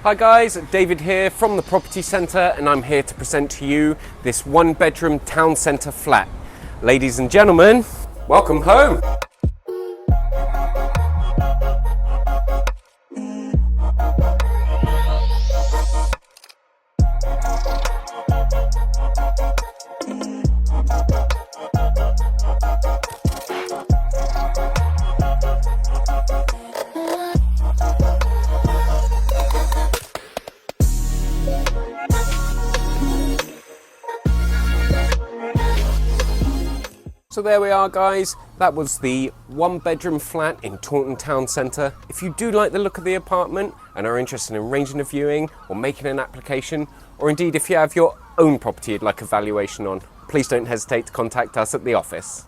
Hi guys, David here from the Property Centre, and I'm here to present to you this one-bedroom town centre flat. Ladies and gentlemen, welcome home. So there we are guys, that was the one-bedroom flat in Taunton town centre. If you do like the look of the apartment and are interested in arranging a viewing or making an application, or indeed if you have your own property you'd like a valuation on, please don't hesitate to contact us at the office.